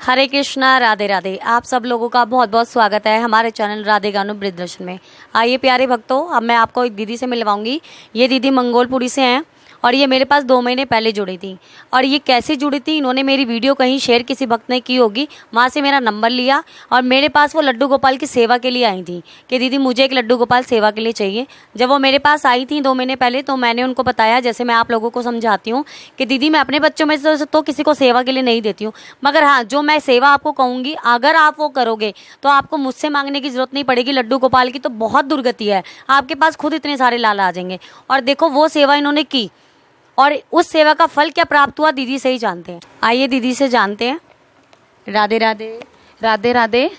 हरे कृष्णा, राधे राधे। आप सब लोगों का बहुत बहुत स्वागत है हमारे चैनल राधे गानू ब्रिजदर्शन में। आइए प्यारे भक्तों, अब मैं आपको एक दीदी से मिलवाऊंगी। ये दीदी मंगोलपुरी से हैं और ये मेरे पास 2 महीने पहले जुड़ी थी। और ये कैसे जुड़ी थी, इन्होंने मेरी वीडियो कहीं शेयर किसी भक्त ने की होगी, वहाँ से मेरा नंबर लिया और मेरे पास वो लड्डू गोपाल की सेवा के लिए आई थी कि दीदी मुझे एक लड्डू गोपाल सेवा के लिए चाहिए। जब वो मेरे पास आई थी 2 महीने पहले, तो मैंने उनको बताया, जैसे मैं आप लोगों को समझाती हूँ कि दीदी मैं अपने बच्चों में से तो किसी को सेवा के लिए नहीं देती हूँ, मगर हाँ जो मैं सेवा आपको कहूँगी अगर आप वो करोगे तो आपको मुझसे मांगने की जरूरत नहीं पड़ेगी। लड्डू गोपाल की तो बहुत दुर्गति है, आपके पास खुद इतने सारे लाला आ जाएंगे। और देखो वो सेवा इन्होंने की और उस सेवा का फल क्या प्राप्त हुआ दीदी से ही जानते हैं। आइए दीदी से जानते हैं। राधे राधे। राधे राधे।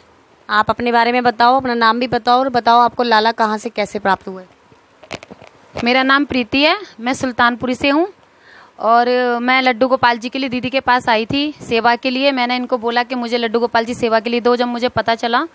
आप अपने बारे में बताओ, अपना नाम भी बताओ और बताओ आपको लाला कहाँ से कैसे प्राप्त हुए। मेरा नाम प्रीति है, मैं सुल्तानपुरी से हूँ और मैं लड्डू गोपाल जी के लिए दीदी के पास आई थी सेवा के लिए। मैंने इनको बोला कि मुझे लड्डू गोपाल जी सेवा के लिए दो। जब मुझे पता चला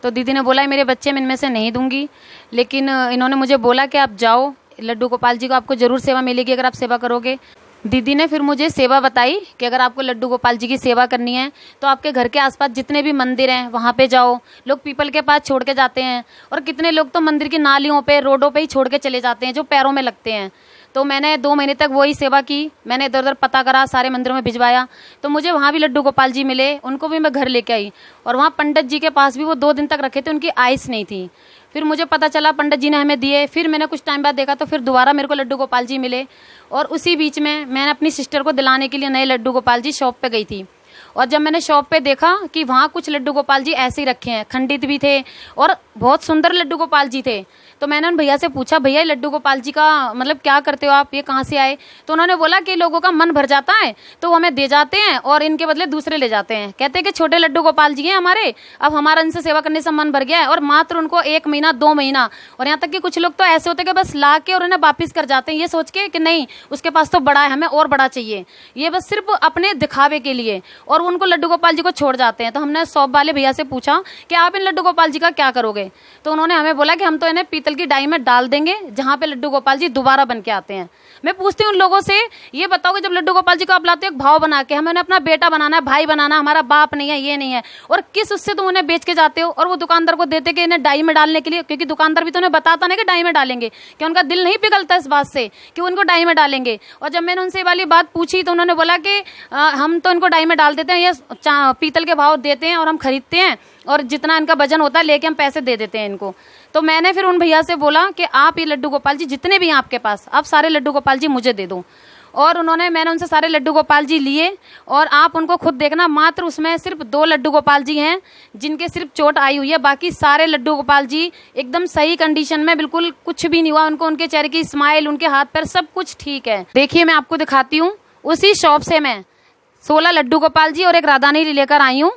तो दीदी ने बोला मेरे बच्चे मैं इनमें से नहीं दूंगी, लेकिन इन्होंने मुझे बोला कि आप जाओ, लड्डू गोपाल जी को आपको जरूर सेवा मिलेगी अगर आप सेवा करोगे। दीदी ने फिर मुझे सेवा बताई कि अगर आपको लड्डू गोपाल जी की सेवा करनी है तो आपके घर के आसपास जितने भी मंदिर हैं वहाँ पे जाओ। लोग पीपल के पास छोड़ के जाते हैं और कितने लोग तो मंदिर की नालियों पे, रोडों पे ही छोड़ के चले जाते हैं जो पैरों में लगते हैं। तो मैंने 2 महीने तक वही सेवा की। मैंने इधर उधर पता करा, सारे मंदिरों में भिजवाया, तो मुझे वहाँ भी लड्डू गोपाल जी मिले। उनको भी मैं घर लेके आई और वहाँ पंडित जी के पास भी वो 2 दिन तक रखे थे, उनकी आइस नहीं थी। फिर मुझे पता चला पंडित जी ने हमें दिए। फिर मैंने कुछ टाइम बाद देखा तो फिर दोबारा मेरे को लड्डू गोपाल जी मिले और उसी बीच में मैंने अपनी सिस्टर को दिलाने के लिए नए लड्डू गोपाल जी शॉप पे गई थी। और जब मैंने शॉप पे देखा कि वहाँ कुछ लड्डू गोपाल जी ऐसे ही रखे हैं, खंडित भी थे और बहुत सुंदर लड्डू गोपाल जी थे। तो मैंने उन भैया से पूछा, भैया लड्डू गोपाल जी का मतलब क्या करते हो आप, ये कहाँ से आए? तो उन्होंने बोला कि लोगों का मन भर जाता है तो हमें दे जाते हैं और इनके बदले दूसरे ले जाते हैं। कहते हैं कि छोटे लड्डू गोपाल जी हैं हमारे, अब हमारा इनसे सेवा करने से मन भर गया है। और मात्र उनको 1 महीना 2 महीना, और यहाँ तक कि कुछ लोग तो ऐसे होते हैं कि बस ला के और इन्हें वापिस कर जाते हैं, ये सोच के कि नहीं उसके पास तो बड़ा है, हमें और बड़ा चाहिए। ये बस सिर्फ अपने दिखावे के लिए, और उनको लड्डू गोपाल जी को छोड़ जाते हैं। तो हमने शॉप वाले भैया से पूछा कि आप इन लड्डू गोपाल जी का क्या करोगे? तो उन्होंने हमें बोला कि हम तो इन्हें पीतल की डाई में डाल देंगे जहां पे लड्डू गोपाल जी दोबारा बन के आते हैं। मैं पूछती हूँ उन लोगों से, ये बताओ कि जब लड्डू गोपाल जी को आप लाते हो एक भाव बना के, हमें उन्हें अपना बेटा बनाना है, भाई बनाना, हमारा बाप नहीं है, ये नहीं है, और किस उससे तुम उन्हें बेच के जाते हो और वो दुकानदार को देते कि इन्हें डाई में डालने के लिए? क्योंकि दुकानदार भी तो उन्हें बताता ना कि डाई में डालेंगे, कि उनका दिल नहीं पिघलता इस बात से कि उनको डाई में डालेंगे। और जब मैंने उनसे वाली बात पूछी तो उन्होंने बोला कि हम तो इनको डाई में डाल देते हैं, ये पीतल के भाव देते हैं और हम खरीदते हैं और जितना इनका वजन होता है लेके हम पैसे दे देते हैं इनको। तो मैंने फिर उन भैया से बोला कि आप ये लड्डू गोपाल जी जितने भी हैं आपके पास, आप सारे लड्डू गोपाल जी मुझे दे दो। और मैंने उनसे सारे लड्डू गोपाल जी लिए और आप उनको खुद देखना, मात्र उसमें सिर्फ 2 लड्डू गोपाल जी हैं जिनके सिर्फ चोट आई हुई है, बाकी सारे लड्डू गोपाल जी एकदम सही कंडीशन में, बिल्कुल कुछ भी नहीं हुआ उनको। उनके चेहरे की स्माइल, उनके हाथ पैर सब कुछ ठीक है। देखिए मैं आपको दिखाती हूँ, उसी शॉप से मैं 16 लड्डू गोपाल जी और एक राधानी लेकर आई हूँ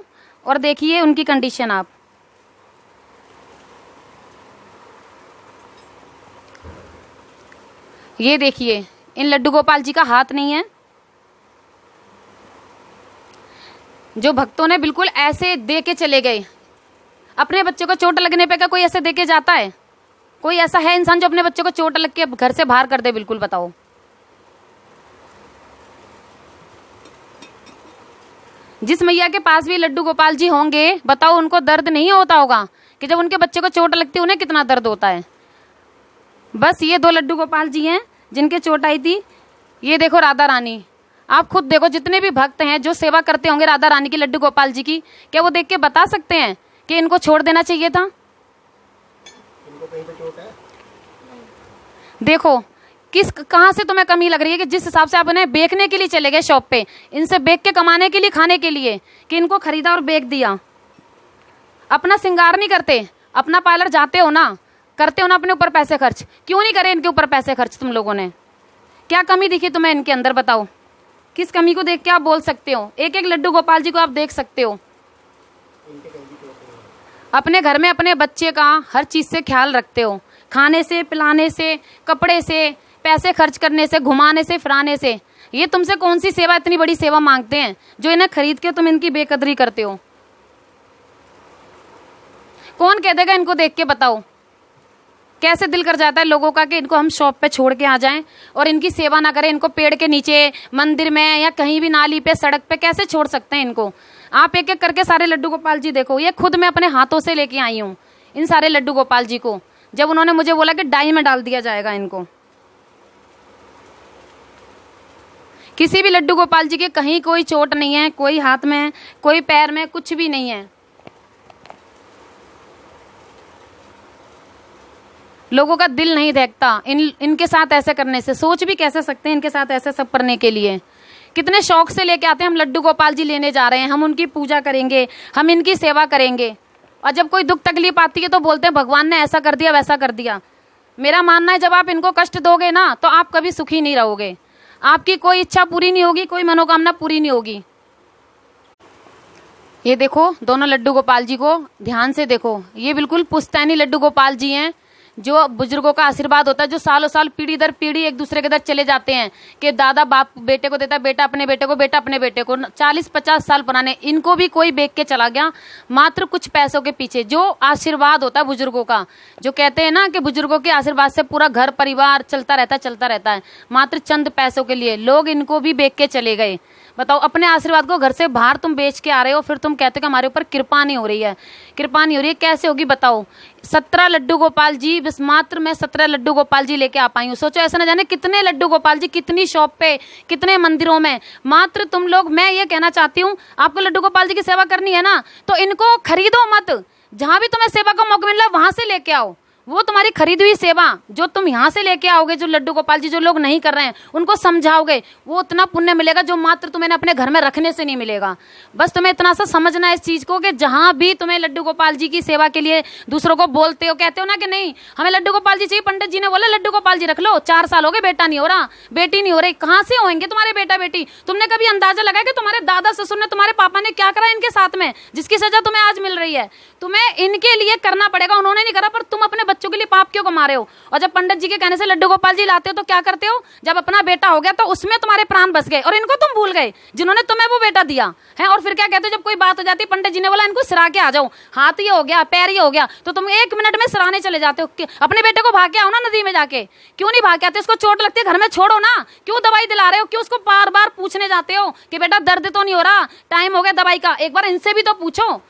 और देखिए उनकी कंडीशन आप। ये देखिए इन लड्डू गोपाल जी का हाथ नहीं है। जो भक्तों ने बिल्कुल ऐसे दे के चले गए। अपने बच्चे को चोट लगने पे क्या कोई ऐसे दे के जाता है? कोई ऐसा है इंसान जो अपने बच्चे को चोट लग के घर से बाहर कर दे? बिल्कुल बताओ। जिस मैया के पास भी लड्डू गोपाल जी होंगे, बताओ उनको दर्द नहीं होता होगा कि जब उनके बच्चे को चोट लगती है उन्हें कितना दर्द होता है। बस ये 2 लड्डू गोपाल जी हैं जिनके चोट आई थी। ये देखो राधा रानी, आप खुद देखो, जितने भी भक्त हैं जो सेवा करते होंगे राधा रानी की, लड्डू गोपाल जी की, क्या वो देख के बता सकते हैं कि इनको छोड़ देना चाहिए था? इनको कहीं पे चोट है? देखो कहाँ से तुम्हें कमी लग रही है कि जिस हिसाब से आप इन्हें बेचने के लिए चले गए शॉप पे, इनसे बेच के कमाने के लिए, खाने के लिए, कि इनको खरीदा और बेच दिया। अपना श्रृंगार नहीं करते, अपना पार्लर जाते हो ना, करते हो ना अपने ऊपर पैसे खर्च, क्यों नहीं करे इनके ऊपर पैसे खर्च? तुम लोगों ने क्या कमी दिखी तुम्हें इनके अंदर? बताओ किस कमी को देख के आप बोल सकते हो? एक एक लड्डू गोपाल जी को आप देख सकते हो। अपने घर में अपने बच्चे का हर चीज से ख्याल रखते हो, खाने से, पिलाने से, कपड़े से, पैसे खर्च करने से, घुमाने से, फिराने से। ये तुमसे कौन सी सेवा, इतनी बड़ी सेवा मांगते हैं जो इन्हें खरीद के तुम इनकी बेकदरी करते हो? कौन कह देगा इनको देख के? बताओ। कैसे दिल कर जाता है लोगों का कि इनको हम शॉप पे छोड़ के आ जाएं और इनकी सेवा ना करें। इनको पेड़ के नीचे, मंदिर में या कहीं भी नाली पे, सड़क पे कैसे छोड़ सकते हैं इनको। आप एक एक करके सारे लड्डू गोपाल जी देखो, ये खुद मैं अपने हाथों से लेके आई हूँ इन सारे लड्डू गोपाल जी को, जब उन्होंने मुझे बोला कि डाई में डाल दिया जाएगा इनको। किसी भी लड्डू गोपाल जी के कहीं कोई चोट नहीं है, कोई हाथ में, कोई पैर में, कुछ भी नहीं है। लोगों का दिल नहीं देखता इनके साथ ऐसे करने से। सोच भी कैसे सकते हैं इनके साथ ऐसे सब करने के लिए। कितने शौक से लेके आते हैं, हम लड्डू गोपाल जी लेने जा रहे हैं, हम उनकी पूजा करेंगे, हम इनकी सेवा करेंगे, और जब कोई दुख तकलीफ आती है तो बोलते हैं भगवान ने ऐसा कर दिया, वैसा कर दिया। मेरा मानना है जब आप इनको कष्ट दोगे ना तो आप कभी सुखी नहीं रहोगे, आपकी कोई इच्छा पूरी नहीं होगी, कोई मनोकामना पूरी नहीं होगी। ये देखो दोनों लड्डू गोपाल जी को ध्यान से देखो, ये बिल्कुल पुश्तैनी लड्डू गोपाल जी हैं, जो बुजुर्गों का आशीर्वाद होता है, जो सालों साल पीढ़ी दर पीढ़ी एक दूसरे के दर चले जाते हैं कि दादा बाप बेटे को देता है, बेटा अपने बेटे को, बेटा अपने बेटे को। 40-50 साल पुराने, इनको भी कोई बेच के चला गया मात्र कुछ पैसों के पीछे। जो आशीर्वाद होता है बुजुर्गों का, जो कहते हैं ना कि बुजुर्गों के आशीर्वाद से पूरा घर परिवार चलता रहता है, मात्र चंद पैसों के लिए लोग इनको भी बेच के चले गए। बताओ, अपने आशीर्वाद को घर से बाहर तुम बेच के आ रहे हो, फिर तुम कहते हो कि हमारे ऊपर कृपा नहीं हो रही है। कृपा नहीं हो रही है, कैसे होगी बताओ। 17 लड्डू गोपाल जी, बस मात्र मैं 17 लड्डू गोपाल जी लेके आ पाई हूँ। सोचो ऐसा ना जाने कितने लड्डू गोपाल जी, कितनी शॉप पे, कितने मंदिरों में। मात्र तुम लोग, मैं ये कहना चाहती हूँ, आपको लड्डू गोपाल जी की सेवा करनी है ना तो इनको खरीदो मत, जहां भी तुम्हें सेवा का मौका मिल रहा है वहां से लेके आओ। वो तुम्हारी खरीदी हुई सेवा जो तुम यहाँ से लेके आओगे, जो लड्डू गोपाल जी जो लोग नहीं कर रहे हैं उनको समझाओगे, वो उतना पुण्य मिलेगा जो मात्र तुम्हें अपने घर में रखने से नहीं मिलेगा। बस तुम्हें इतना सा समझना है इस चीज को कि जहां भी तुम्हें लड्डू गोपाल जी की सेवा के लिए दूसरों को बोलते हो, कहते हो ना कि नहीं हमें लड्डू गोपाल जी चाहिए, पंडित जी ने बोला लड्डू गोपाल जी रख लो, 4 साल हो गए बेटा नहीं हो रहा, बेटी नहीं हो रही, कहाँ से होंगे तुम्हारे बेटा बेटी। तुमने कभी अंदाजा लगाया कि तुम्हारे दादा ससुर ने, तुम्हारे पापा ने क्या करा इनके साथ में, जिसकी सजा तुम्हें आज मिल रही है। तुम्हें इनके लिए करना पड़ेगा, उन्होंने नहीं करा, पर तुम अपने बच्चों के लिए पाप क्यों कमा रहे हो। और जब पंडित जी के कहने से लड्डू गोपाल जी लाते हो तो क्या करते हो, जब अपना बेटा हो गया तो उसमें तुम्हारे प्राण बस गए और इनको तुम भूल गए जिन्होंने तुम्हें वो बेटा दिया है। और फिर क्या कहते हो, जब कोई बात हो जाती है, पंडित जी ने बोला इनको सिरा के आ जाओ, हाथ ये हो गया, पैर ये हो गया, तो तुम 1 मिनट में सिराने चले जाते हो। अपने बेटे को भाग के आओ ना नदी में जाके, क्यों नहीं भाग के आते, उसको चोट लगती है घर में छोड़ो ना, क्यों दवाई दिला रहे हो, क्यों उसको बार बार पूछने जाते हो कि बेटा दर्द तो नहीं हो रहा, टाइम हो गया दवाई का, एक बार इनसे भी तो पूछो।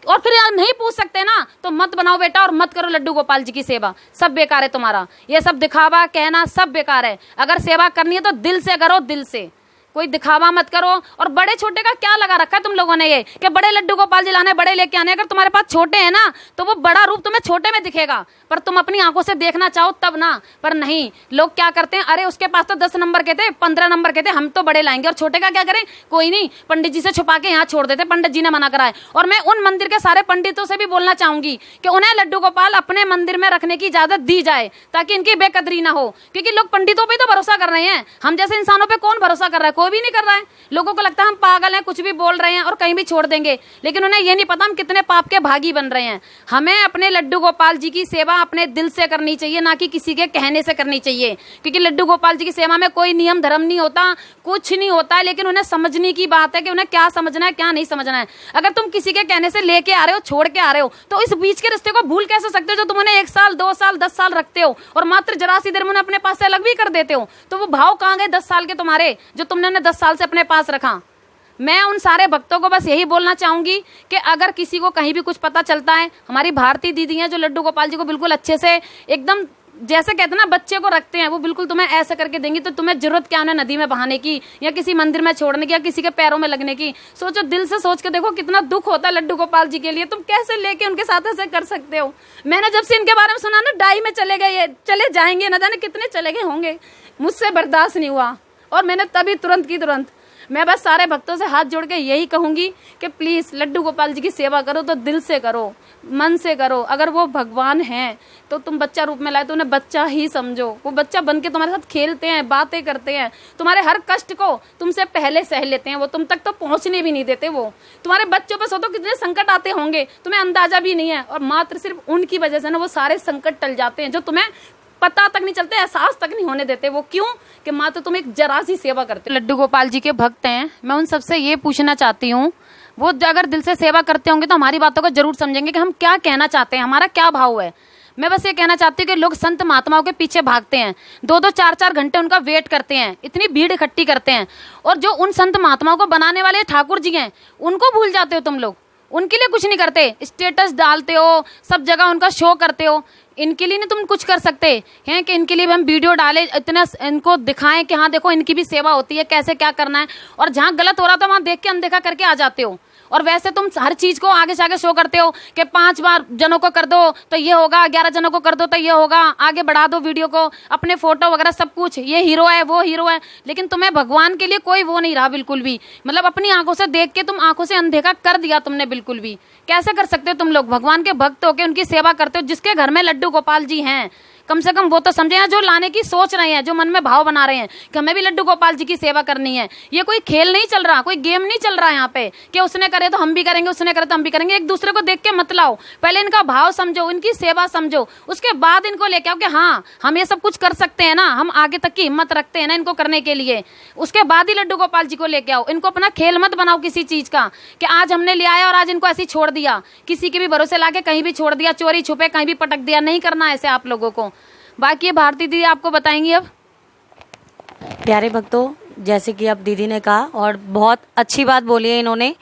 और फिर यार नहीं पूछ सकते ना तो मत बनाओ बेटा और मत करो लड्डू गोपाल जी की सेवा, सब बेकार है तुम्हारा। ये सब दिखावा कहना सब बेकार है। अगर सेवा करनी है तो दिल से करो, दिल से, कोई दिखावा मत करो। और बड़े छोटे का क्या लगा रखा है तुम लोगों ने ये कि बड़े लड्डू गोपाल जी लाने, बड़े लेके आने। अगर तुम्हारे पास छोटे हैं ना तो वो बड़ा रूप तुम्हें छोटे में दिखेगा, पर तुम अपनी आंखों से देखना चाहो तब ना, पर नहीं। लोग क्या करते हैं, अरे उसके पास तो 10 नंबर के थे, 15 नंबर के थे, हम तो बड़े लाएंगे। और छोटे का क्या करें, कोई नहीं, पंडित जी से छुपा के यहाँ छोड़ देते, पंडित जी ने मना करा है। और मैं उन मंदिर के सारे पंडितों से भी बोलना चाहूंगी कि उन्हें लड्डू गोपाल अपने मंदिर में रखने की इजाजत दी जाए ताकि इनकी बेकदरी ना हो। क्योंकि लोग पंडितों पर तो भरोसा कर रहे हैं, हम जैसे इंसानों पर कौन भरोसा कर रहा है, कोई भी नहीं कर रहा है। लोगों को लगता है हम पागल हैं, कुछ भी बोल रहे हैं और कहीं भी छोड़ देंगे, लेकिन उन्हें ये नहीं पता हम कितने पाप के भागी बन रहे हैं। हमें अपने लड्डू गोपाल जी की सेवा अपने दिल से करनी चाहिए, ना कि किसी के कहने से करनी चाहिए। क्योंकि लड्डू गोपाल जी की सेवा में कोई नियम धर्म नहीं होता, कुछ नहीं होता है, लेकिन उन्हें समझने की बात है कि उन्हें क्या समझना है क्या नहीं समझना है। अगर तुम किसी के कहने से लेके आ रहे हो, छोड़ के आ रहे हो, तो इस बीच के रिश्ते को भूल कैसे सकते हो जो तुम उन्हें 1 साल 2 साल 10 साल रखते हो और मात्र जरा सी देर में उन्हें अपने पास से अलग भी कर देते हो। तो वो भाव कहाँ गए 10 साल के तुम्हारे, जो तुमने उन्हें 10 साल से अपने पास रखा। मैं उन सारे भक्तों को बस यही बोलना चाहूंगी कि अगर किसी को कहीं भी कुछ पता चलता है, हमारी भारती दीदी हैं जो लड्डू गोपाल जी को बिल्कुल अच्छे से एकदम जैसे कहते हैं ना बच्चे को रखते हैं, वो बिल्कुल तुम्हें ऐसा करके देंगी। तो तुम्हें जरूरत क्या उन्हें नदी में बहाने की या किसी मंदिर में छोड़ने की या किसी के पैरों में लगने की। सोचो, दिल से सोच के देखो कितना दुख होता है लड्डू गोपाल जी के लिए। तुम कैसे लेके उनके साथ ऐसे कर सकते हो। मैंने जब से इनके बारे में सुना ना, डाई में चले गए, चले जाएंगे, न जाने कितने चले गए होंगे, मुझसे बर्दाश्त नहीं हुआ और मैंने तभी तुरंत की तुरंत। मैं बस सारे भक्तों से हाथ जोड़ के यही कहूंगी कि प्लीज लड्डू गोपाल जी की सेवा करो तो दिल से करो, मन से करो। अगर वो भगवान हैं तो तुम बच्चा रूप में लाए तो उन्हें बच्चा ही समझो। वो बच्चा बन के तुम्हारे साथ खेलते हैं, बातें करते हैं, तुम्हारे हर कष्ट को तुमसे पहले सह लेते हैं। वो तुम तक तो पहुंचने भी नहीं देते। वो तुम्हारे बच्चों पर सोचो कितने संकट आते होंगे, तुम्हें अंदाजा भी नहीं है। और मात्र सिर्फ उनकी वजह से ना वो सारे संकट टल जाते हैं जो तुम्हें पता तक नहीं चलते, एहसास तक नहीं होने देते। वो क्यों कि मात्र तुम एक जरा सी सेवा करते हो। लड्डू गोपाल जी के भक्त हैं, मैं उन सबसे ये पूछना चाहती हूँ, वो अगर दिल से सेवा करते होंगे तो हमारी बातों को जरूर समझेंगे कि हम क्या कहना चाहते हैं, हमारा क्या भाव है। मैं बस ये कहना चाहती हूँ कि लोग संत महात्माओं के पीछे भागते हैं, 2-2 4-4 घंटे उनका वेट करते हैं, इतनी भीड़ इकट्ठी करते हैं, और जो उन संत महात्माओं को बनाने वाले ठाकुर जी हैं उनको भूल जाते हो तुम लोग। उनके लिए कुछ नहीं करते, स्टेटस डालते हो, सब जगह उनका शो करते हो। इनके लिए नहीं तुम कुछ कर सकते हैं कि इनके लिए भी हम वीडियो डालें, इतना इनको दिखाएं कि हाँ देखो इनकी भी सेवा होती है, कैसे क्या करना है, और जहाँ गलत हो रहा था वहां देख के अनदेखा करके आ जाते हो। और वैसे तुम हर चीज को आगे से आगे शो करते हो कि 5 बार जनों को कर दो तो ये होगा, 11 जनों को कर दो तो ये होगा, आगे बढ़ा दो वीडियो को, अपने फोटो वगैरह सब कुछ, ये हीरो है वो हीरो है, लेकिन तुम्हें भगवान के लिए कोई वो नहीं रहा बिल्कुल भी। मतलब अपनी आंखों से देख के तुम आंखों से अनदेखा कर दिया तुमने बिल्कुल भी। कैसे कर सकते हो तुम लोग? भगवान के भक्त होके उनकी सेवा करते हो। जिसके घर में लड्डू गोपाल जी हैं कम से कम वो तो समझे, जो लाने की सोच रहे हैं, जो मन में भाव बना रहे हैं कि हमें भी लड्डू गोपाल जी की सेवा करनी है। ये कोई खेल नहीं चल रहा, कोई गेम नहीं चल रहा यहाँ पे कि उसने करे तो हम भी करेंगे, उसने करे तो हम भी करेंगे। एक दूसरे को देख के मत लाओ, पहले इनका भाव समझो, इनकी सेवा समझो, उसके बाद इनको लेके आओ कि हाँ हम ये सब कुछ कर सकते हैं ना, हम आगे तक की हिम्मत रखते हैं ना इनको करने के लिए। उसके बाद ही लड्डू गोपाल जी को लेके आओ। इनको अपना खेल मत बनाओ किसी चीज का कि आज हमने ले आया और आज इनको ऐसे ही छोड़ दिया, किसी के भी भरोसे लाके कहीं भी छोड़ दिया, चोरी छुपे कहीं भी पटक दिया। नहीं करना ऐसे आप लोगों को। बाकी ये भारती दीदी आपको बताएंगी अब। प्यारे भक्तों, जैसे कि अब दीदी ने कहा और बहुत अच्छी बात बोली है इन्होंने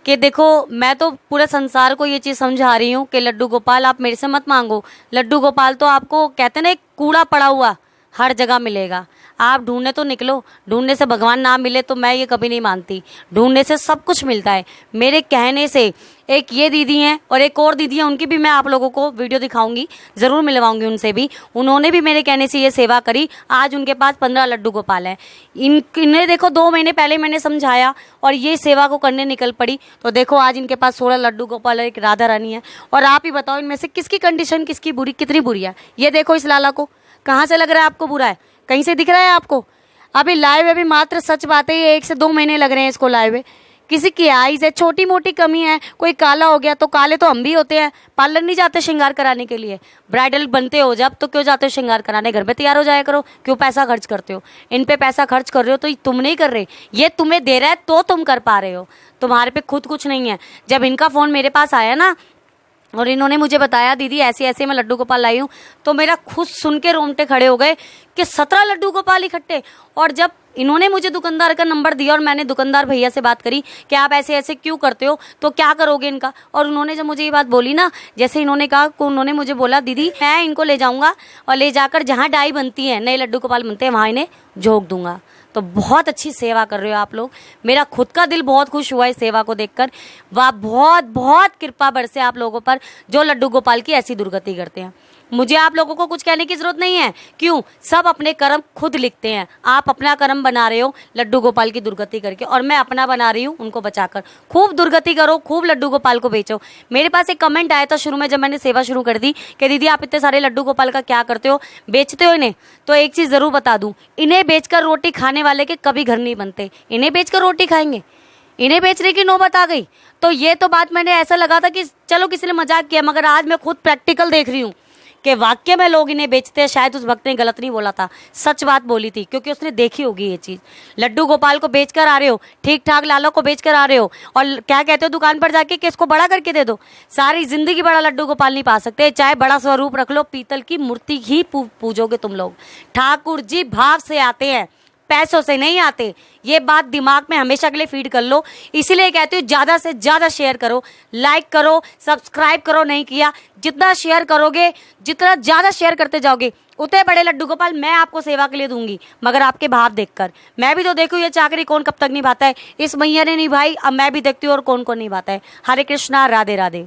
कि देखो मैं तो पूरे संसार को ये चीज़ समझा रही हूँ कि लड्डू गोपाल आप मेरे से मत मांगो। लड्डू गोपाल तो आपको कहते ना एक कूड़ा पड़ा हुआ हर जगह मिलेगा, आप ढूंढने तो निकलो। ढूंढने से भगवान ना मिले तो मैं ये कभी नहीं मानती, ढूंढने से सब कुछ मिलता है। मेरे कहने से एक ये दीदी हैं और एक और दीदी हैं, उनकी भी मैं आप लोगों को वीडियो दिखाऊंगी, ज़रूर मिलवाऊंगी उनसे भी। उन्होंने भी मेरे कहने से ये सेवा करी। आज उनके पास 15 लड्डू गोपाल हैं। इन्हें देखो 2 महीने पहले मैंने समझाया और ये सेवा को करने निकल पड़ी, तो देखो आज इनके पास 16 लड्डू गोपाल है, एक राधा रानी है। और आप ही बताओ इनमें से किसकी कंडीशन किसकी बुरी, कितनी बुरी है? ये देखो इस लाला को, कहाँ से लग रहा है आपको बुरा है? कहीं से दिख रहा है आपको? अभी लाइव अभी मात्र सच बात है, ये 1 से 2 महीने लग रहे हैं इसको लाइव। किसी की आईज है, छोटी मोटी कमी है, कोई काला हो गया तो काले तो हम भी होते हैं। पार्लर नहीं जाते श्रृंगार कराने के लिए? ब्राइडल बनते हो जब तो क्यों जाते हो श्रृंगार कराने? घर में तैयार हो जाया करो, क्यों पैसा खर्च करते हो? इन पे पैसा खर्च कर रहे हो तो तुम नहीं कर रहे, ये तुम्हें दे रहा है तो तुम कर पा रहे हो, तुम्हारे पे खुद कुछ नहीं है। जब इनका फ़ोन मेरे पास आया ना और इन्होंने मुझे बताया दीदी ऐसे ऐसे मैं लड्डू गोपाल लाई हूँ, तो मेरा खुद सुन के रोंगटे खड़े हो गए कि 17 लड्डू गोपाल इकट्ठे। और जब इन्होंने मुझे दुकानदार का नंबर दिया और मैंने दुकानदार भैया से बात करी कि आप ऐसे ऐसे क्यों करते हो, तो क्या करोगे इनका, और उन्होंने जब मुझे ये बात बोली ना, जैसे इन्होंने कहा, उन्होंने मुझे बोला दीदी मैं इनको ले जाऊँगा और ले जाकर जहाँ डाई बनती है, नए लड्डू गोपाल बनते हैं, वहाँ इन्हें झोंक दूंगा। तो बहुत अच्छी सेवा कर रहे हो आप लोग। मेरा खुद का दिल बहुत खुश हुआ इस सेवा को देखकर। वाह, बहुत बहुत कृपा बरसे आप लोगों पर जो लड्डू गोपाल की ऐसी दुर्गति करते हैं। मुझे आप लोगों को कुछ कहने की जरूरत नहीं है, क्यों? सब अपने कर्म खुद लिखते हैं। आप अपना कर्म बना रहे हो लड्डू गोपाल की दुर्गति करके, और मैं अपना बना रही हूँ उनको बचाकर। खूब दुर्गति करो, खूब लड्डू गोपाल को बेचो। मेरे पास एक कमेंट आया था शुरू में जब मैंने सेवा शुरू कर दी कि दीदी आप इतने सारे लड्डू गोपाल का क्या करते हो, बेचते हो इन्हें? तो एक चीज़ ज़रूर बता दूँ, इन्हें बेचकर रोटी खाने वाले के कभी घर नहीं बनते। इन्हें बेचकर रोटी खाएंगे, इन्हें बेचने की नौबत आ गई। तो ये तो बात मैंने ऐसा लगा था कि चलो किसी ने मजाक किया, मगर आज मैं खुद प्रैक्टिकल देख रही हूँ कि वाक्य में लोग इन्हें बेचते हैं। शायद उस भक्त ने गलत नहीं बोला था, सच बात बोली थी, क्योंकि उसने देखी होगी ये चीज़। लड्डू गोपाल को बेचकर आ रहे हो, ठीक ठाक लालों को बेचकर आ रहे हो, और क्या कहते हो दुकान पर जाके कि इसको बड़ा करके दे दो। सारी जिंदगी बड़ा लड्डू गोपाल नहीं पा सकते, चाहे बड़ा स्वरूप रख लो, पीतल की मूर्ति ही पूजोगे तुम लोग। ठाकुर जी भाव से आते हैं, पैसों से नहीं आते। ये बात दिमाग में हमेशा के लिए फीड कर लो। इसीलिए कहती हूँ ज़्यादा से ज़्यादा शेयर करो, लाइक करो, सब्सक्राइब करो। नहीं किया, जितना शेयर करोगे, जितना ज़्यादा शेयर करते जाओगे, उतने बड़े लड्डू गोपाल मैं आपको सेवा के लिए दूंगी, मगर आपके भाव देखकर। मैं भी तो देखूँ ये चाकरी कौन कब तक निभाता है। इस मैया ने निभाई, अब मैं भी देखती हूँ और कौन कौन निभाता है। हरे कृष्णा, राधे राधे।